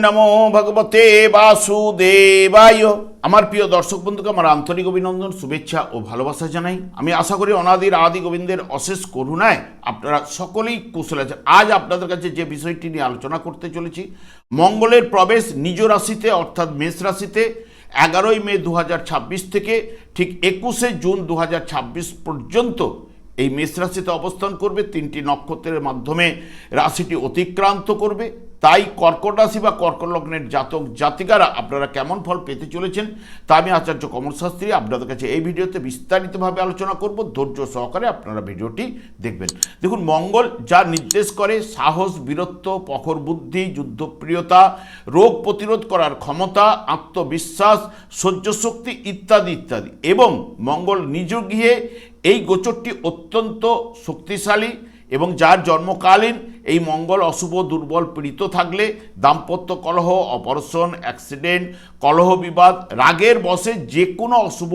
নমো ভগবতে বাসুদেবায়। আমার প্রিয় দর্শক বন্ধুকে আমার আন্তরিক অভিনন্দন, শুভেচ্ছা ও ভালোবাসা জানাই। আমি আশা করি অনাদির আদি গোবিন্দের অশেষ করুণায় আপনারা সকলেই কুশল আছেন। আজ আপনাদের কাছে যে বিষয়টি নিয়ে আলোচনা করতে চলেছি, মঙ্গলের প্রবেশ নিজ রাশিতে অর্থাৎ মেষ রাশিতে 11ই মে 2026 থেকে ঠিক 21শে জুন 2026 পর্যন্ত এই মেষ রাশিতে অবস্থান করবে। 3টি নক্ষত্রের মাধ্যমে রাশিটি অতিক্রান্ত করবে। তাই কর্কট রাশি বা কর্কট লগ্নের জাতক জাতিকারা আপনারা কেমন ফল পেতে চলেছেন তা আমি আচার্য কমল শাস্ত্রী আপনাদের কাছে এই ভিডিওতে বিস্তারিতভাবে আলোচনা করব। ধৈর্য সহকারে আপনারা ভিডিওটি দেখবেন। দেখুন, মঙ্গল যা নির্দেশ করে সাহস, বীরত্ব, প্রখর বুদ্ধি, যুদ্ধপ্রিয়তা, রোগ প্রতিরোধ করার ক্ষমতা, আত্মবিশ্বাস, সহ্য শক্তি ইত্যাদি ইত্যাদি। এবং মঙ্গল নিজ গৃহে এই গোচরটি অত্যন্ত শক্তিশালী এবং যার জন্মকালীন এই মঙ্গল অশুভ, দুর্বল, পীড়িত থাকলে দাম্পত্য কলহ, অপারেশন, অ্যাক্সিডেন্ট, কলহ, বিবাদ, রাগের বশে যে কোনো অশুভ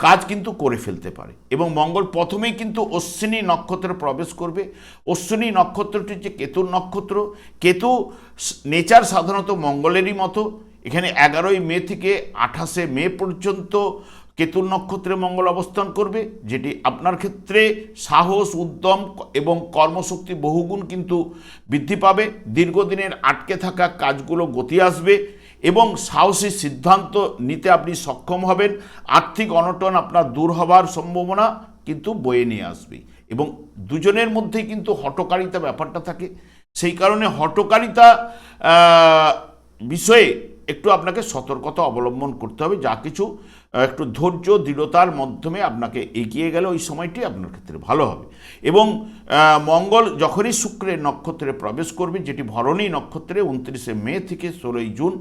কাজ কিন্তু করে ফেলতে পারে। এবং মঙ্গল প্রথমেই কিন্তু অশ্বিনী নক্ষত্রে প্রবেশ করবে। অশ্বিনী নক্ষত্রটি হচ্ছে কেতুর নক্ষত্র। কেতু নেচার সাধারণত মঙ্গলেরই মতো। এখানে 11ই মে থেকে 28শে মে পর্যন্ত কেতুর নক্ষত্রে মঙ্গল অবস্থান করবে, যেটি আপনার ক্ষেত্রে সাহস, উদ্যম এবং কর্মশক্তি বহুগুণ কিন্তু বৃদ্ধি পাবে। দীর্ঘদিনের আটকে থাকা কাজগুলো গতি আসবে এবং সাহসী সিদ্ধান্ত নিতে আপনি সক্ষম হবেন। আর্থিক অনটন আপনার দূর হবার সম্ভাবনা কিন্তু বয়ে নিয়ে আসবে। এবং দুজনের মধ্যেই কিন্তু হঠকারিতা ব্যাপারটা থাকে। সেই কারণে হঠকারিতা বিষয়ে একটু আপনাকে সতর্কতা অবলম্বন করতে হবে। যা কিছু একটু ধৈর্য, দৃঢ়তার মাধ্যমে আপনাকে এগিয়ে গেলে ওই সময়টি আপনার ক্ষেত্রে ভালো হবে। এবং মঙ্গল যখনই শুক্রের নক্ষত্রে প্রবেশ করবে, যেটি ভরণী নক্ষত্রে 29শে মে থেকে 16ই জুন।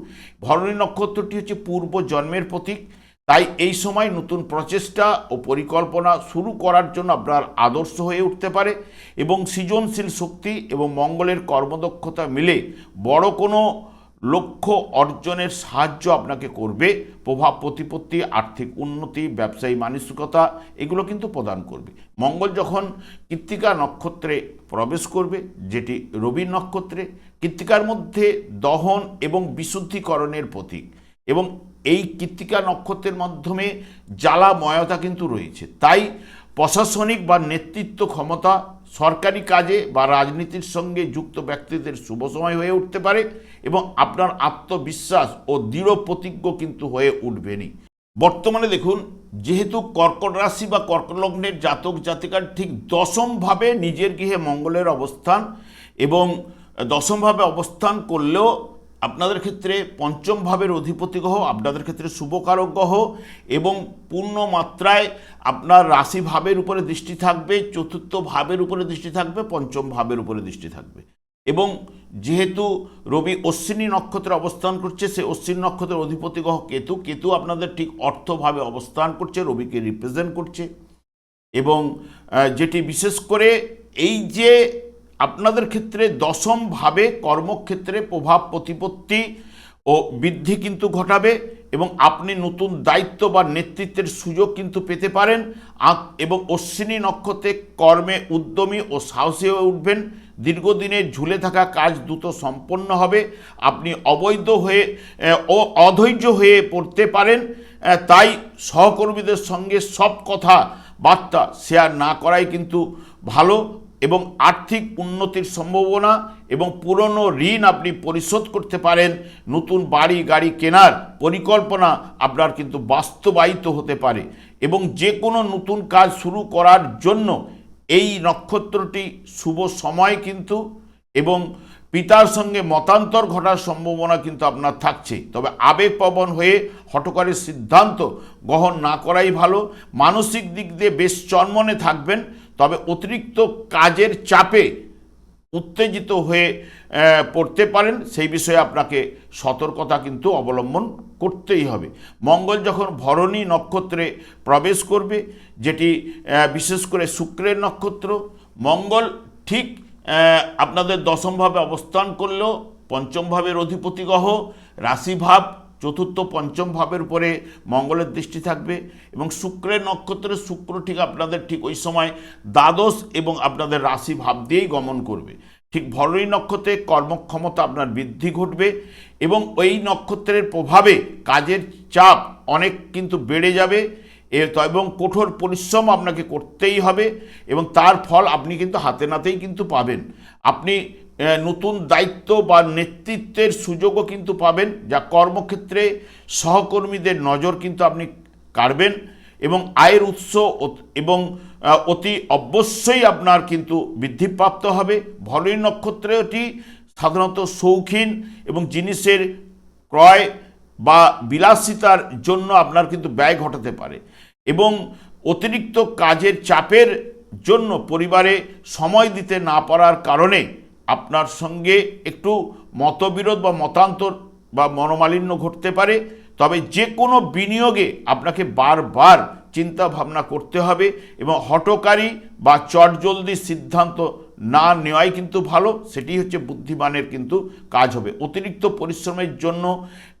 ভরণী নক্ষত্রটি হচ্ছে পূর্ব জন্মের প্রতীক। তাই এই সময় নতুন প্রচেষ্টা ও পরিকল্পনা শুরু করার জন্য আপনার আদর্শ হয়ে উঠতে পারে। এবং সৃজনশীল শক্তি এবং মঙ্গলের কর্মদক্ষতা মিলে বড় কোনো লক্ষ্য অর্জনের সাহায্য আপনাকে করবে। প্রভাব প্রতিপত্তি, আর্থিক উন্নতি, ব্যবসায়ী মানসিকতা এগুলো কিন্তু প্রদান করবে। মঙ্গল যখন কৃত্তিকা নক্ষত্রে প্রবেশ করবে, যেটি রবি নক্ষত্রে, কৃত্তিকার মধ্যে দহন এবং বিশুদ্ধিকরণের প্রতীক। এবং এই কৃত্তিকা নক্ষত্রের মাধ্যমে জ্বালাময়তা কিন্তু রয়েছে। তাই প্রশাসনিক বা নেতৃত্ব ক্ষমতা, সরকারি কাজে বা রাজনীতির সঙ্গে যুক্ত ব্যক্তিদের শুভ সময় হয়ে উঠতে পারে। এবং আপনার আত্মবিশ্বাস ও দৃঢ় প্রতিজ্ঞ কিন্তু হয়ে উঠবেনই। বর্তমানে দেখুন, যেহেতু কর্কট রাশি বা কর্কট লগ্নের জাতক জাতিকার ঠিক দশমভাবে নিজের গৃহে মঙ্গলের অবস্থান, এবং দশমভাবে অবস্থান করলেও আপনাদের ক্ষেত্রে পঞ্চম ভাবের অধিপতি গ্রহ আপনাদের ক্ষেত্রে শুভকারক গ্রহ, এবং পূর্ণ মাত্রায় আপনার রাশি ভাবের উপরে দৃষ্টি থাকবে, চতুর্থ ভাবের উপরে দৃষ্টি থাকবে, পঞ্চম ভাবের উপরে দৃষ্টি থাকবে। এবং যেহেতু রবি অশ্বিনী নক্ষত্রে অবস্থান করছে, সে অশ্বিনী নক্ষত্রের অধিপতি গ্রহ কেতু। কেতু আপনাদের ঠিক অর্থভাবে অবস্থান করছে, রবিকে রিপ্রেজেন্ট করছে। এবং যেটি বিশেষ করে এই যে আপনাদের ক্ষেত্রে দশমভাবে কর্মক্ষেত্রে প্রভাব প্রতিপত্তি ও বৃদ্ধি কিন্তু ঘটাবে। এবং আপনি নতুন দায়িত্ব বা নেতৃত্বের সুযোগ কিন্তু পেতে পারেন। এবং অশ্বিনী নক্ষত্রে কর্মে উদ্যমী ও সাহসী হয়ে উঠবেন। দীর্ঘদিনের ঝুলে থাকা কাজ দ্রুত সম্পন্ন হবে। আপনি অধৈর্য হয়ে পড়তে পারেন। তাই সহকর্মীদের সঙ্গে সব কথা বার্তা শেয়ার না করাই কিন্তু ভালো। এবং আর্থিক উন্নতির সম্ভাবনা এবং পুরনো ঋণ আপনি পরিশোধ করতে পারেন। নতুন বাড়ি গাড়ি কেনার পরিকল্পনা আপনার কিন্তু বাস্তবায়িত হতে পারে। এবং যে কোনো নতুন কাজ শুরু করার জন্য এই নক্ষত্রটি শুভ সময় কিন্তু। এবং পিতার সঙ্গে মতান্তর ঘটার সম্ভাবনা কিন্তু আপনার থাকছে। তবে আবেগপ্রবণ হয়ে হঠকারী সিদ্ধান্ত গ্রহণ না করাই ভালো। মানসিক দিক দিয়ে বেশ চনমনে থাকবেন, তবে অতিরিক্ত কাজের চাপে উত্তেজিত হয়ে পড়তে পারেন। সেই বিষয়ে আপনাকে সতর্কতা কিন্তু অবলম্বন করতেই হবে। মঙ্গল যখন ভরণী নক্ষত্রে প্রবেশ করবে, যেটি বিশেষ করে শুক্রের নক্ষত্র, মঙ্গল ঠিক আপনাদের দশমভাবে অবস্থান করলেও পঞ্চম ভাবের অধিপতি গ্রহ, রাশিভাব চতুর্থ পঞ্চম ভাবের উপরে মঙ্গলের দৃষ্টি থাকবে। এবং শুক্রের নক্ষত্রে শুক্র ঠিক আপনাদের ঠিক ওই সময় দ্বাদশ এবং আপনাদের রাশি ভাব দিয়েই গমন করবে। ঠিক ভরণী নক্ষত্রে কর্মক্ষমতা আপনার বৃদ্ধি ঘটবে এবং ওই নক্ষত্রের প্রভাবে কাজের চাপ অনেক কিন্তু বেড়ে যাবে এবং কঠোর পরিশ্রম আপনাকে করতেই হবে এবং তার ফল আপনি কিন্তু হাতে নাতেই কিন্তু পাবেন। আপনি নতুন দায়িত্ব বা নেতৃত্বের সুযোগও কিন্তু পাবেন, যা কর্মক্ষেত্রে সহকর্মীদের নজর কিন্তু আপনি কাড়বেন এবং আয়ের উৎস এবং অতি অবশ্যই আপনার কিন্তু বৃদ্ধিপ্রাপ্ত হবে। ভরণী নক্ষত্রটি সাধারণত শৌখিন এবং জিনিসের ক্রয় বা বিলাসিতার জন্য আপনার কিন্তু ব্যয় ঘটাতে পারে এবং অতিরিক্ত কাজের চাপের জন্য পরিবারে সময় দিতে না পারার কারণে আপনার সঙ্গে একটু মতবিরোধ বা মতান্তর বা মনোমালিন্য ঘটতে পারে। তবে যে কোনো বিনিয়োগে আপনাকে বারবার চিন্তা ভাবনা করতে হবে এবং হঠকারী বা চটজলদি সিদ্ধান্ত না নেওয়াই কিন্তু ভালো, সেটি হচ্ছে বুদ্ধিমানের কিন্তু কাজ হবে। অতিরিক্ত পরিশ্রমের জন্য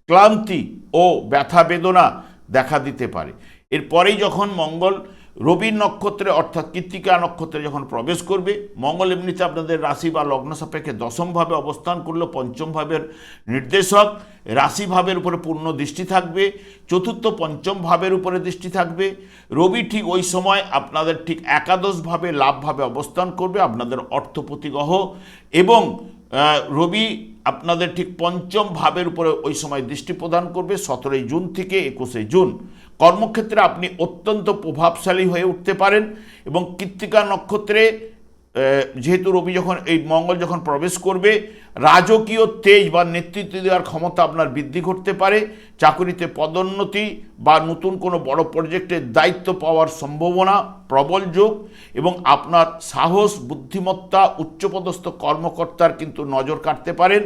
ক্লান্তি ও ব্যথা বেদনা দেখা দিতে পারে। এরপরেই যখন মঙ্গল রবির নক্ষত্রে অর্থাৎ কৃত্তিকা নক্ষত্রে যখন প্রবেশ করবে, মঙ্গল এমনিতে আপনাদের রাশি বা লগ্ন সাপেক্ষে দশমভাবে অবস্থান করলেও পঞ্চম ভাবের নির্দেশক, রাশিভাবের উপরে পূর্ণ দৃষ্টি থাকবে, চতুর্থ পঞ্চম ভাবের উপরে দৃষ্টি থাকবে। রবি ঠিক ওই সময় আপনাদের ঠিক একাদশভাবে লাভভাবে অবস্থান করবে, আপনাদের অর্থপতি গ্রহ, এবং রবি আপনাদের ঠিক পঞ্চম ভাবের উপরে ওই সময় দৃষ্টি প্রদান করবে 17 জুন থেকে 21 জুন। কর্মক্ষেত্রে আপনি অত্যন্ত প্রভাবশালী হয়ে উঠতে পারেন এবং কৃত্তিকা নক্ষত্রে যেহেতু রবি যখন এই মঙ্গল যখন প্রবেশ করবে, রাজকীয় তেজ বা নেতৃত্ব দেওয়ার ক্ষমতা আপনার বৃদ্ধি ঘটতে পারে। চাকরিতে পদোন্নতি বা নতুন কোনো বড় প্রজেক্টের দায়িত্ব পাওয়ার সম্ভাবনা প্রবল যোগ এবং আপনার সাহস, বুদ্ধিমত্তা উচ্চপদস্থ কর্মকর্তার কিন্তু নজর কাটতে পারেন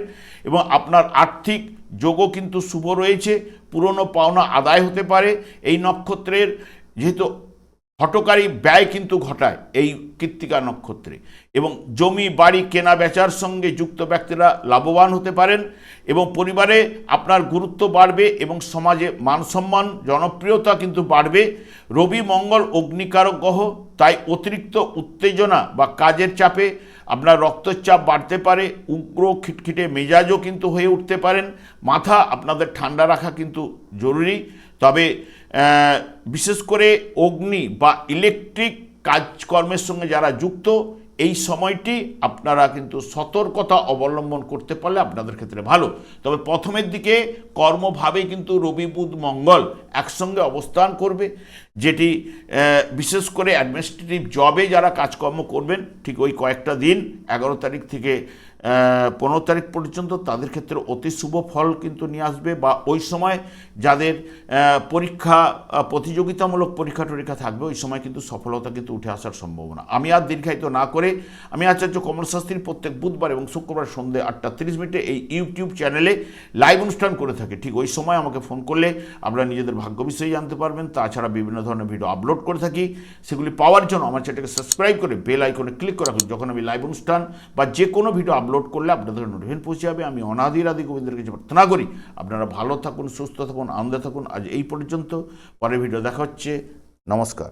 এবং আপনার আর্থিক যোগও কিন্তু শুভ রয়েছে। পুরনো পাওনা আদায় হতে পারে। এই নক্ষত্রের যেহেতু হঠকারী ব্যয় কিন্তু ঘটায় এই কৃত্তিকা নক্ষত্রে এবং জমি বাড়ি কেনা বেচার সঙ্গে যুক্ত ব্যক্তিরা লাভবান হতে পারেন এবং পরিবারে আপনার গুরুত্ব বাড়বে এবং সমাজে মানসম্মান জনপ্রিয়তা কিন্তু বাড়বে। রবি মঙ্গল অগ্নিকারক গ্রহ, তাই অতিরিক্ত উত্তেজনা বা কাজের চাপে আপনার রক্তচাপ বাড়তে পারে, উগ্র খিটখিটে মেজাজও কিন্তু হয়ে উঠতে পারেন। মাথা আপনাদের ঠান্ডা রাখা কিন্তু জরুরি। তবে বিশেষ করে অগ্নি বা ইলেকট্রিক কাজকর্মের সঙ্গে যারা যুক্ত, এই সময়টি আপনারা কিন্তু সতর্কতা অবলম্বন করতে পারলে আপনাদের ক্ষেত্রে ভালো। তবে প্রথমের দিকে কর্মভাবে কিন্তু রবি বুধ মঙ্গল একসঙ্গে অবস্থান করবে, যেটি বিশেষ করে অ্যাডমিনিস্ট্রেটিভ জবে যারা কাজকর্ম করবেন ঠিক ওই কয়েকটা দিন 11 তারিখ থেকে 15 তারিখ পর্যন্ত তাদের ক্ষেত্রে অতি শুভ ফল কিন্তু নিয়ে আসবে। বা ওই সময় যাদের পরীক্ষা প্রতিযোগিতামূলক পরীক্ষা টরীক্ষা থাকবে, ওই সময় কিন্তু সফলতা কিন্তু উঠে আসার সম্ভাবনা। আমি আর দীর্ঘায়িত না করে আমি আচার্য কমল শাস্ত্রী প্রত্যেক বুধবার এবং শুক্রবার সন্ধ্যে 8:30 এই ইউটিউব চ্যানেলে লাইভ অনুষ্ঠান করে থাকি। ঠিক ওই সময় আমাকে ফোন করলে আপনারা নিজেদের ভাগ্য বিষয়ে জানতে পারবেন। তাছাড়া বিভিন্ন ধরনের ভিডিও আপলোড করে থাকি, সেগুলি পাওয়ার জন্য আমার চ্যানেলকে সাবস্ক্রাইব করে বেল আইকনে ক্লিক করে রাখুন। যখন আমি লাইভ অনুষ্ঠান বা যে কোনো ভিডিও আপলোড করলে আপনাদের নোটিফিকেশন পৌঁছে যাবে। আমি অনাদি রাদি গোবিন্দের কাছে প্রার্থনা করি আপনারা ভালো থাকুন, সুস্থ থাকুন, আনন্দে থাকুন। আজ এই পর্যন্ত, পরের ভিডিও দেখা হচ্ছে। নমস্কার।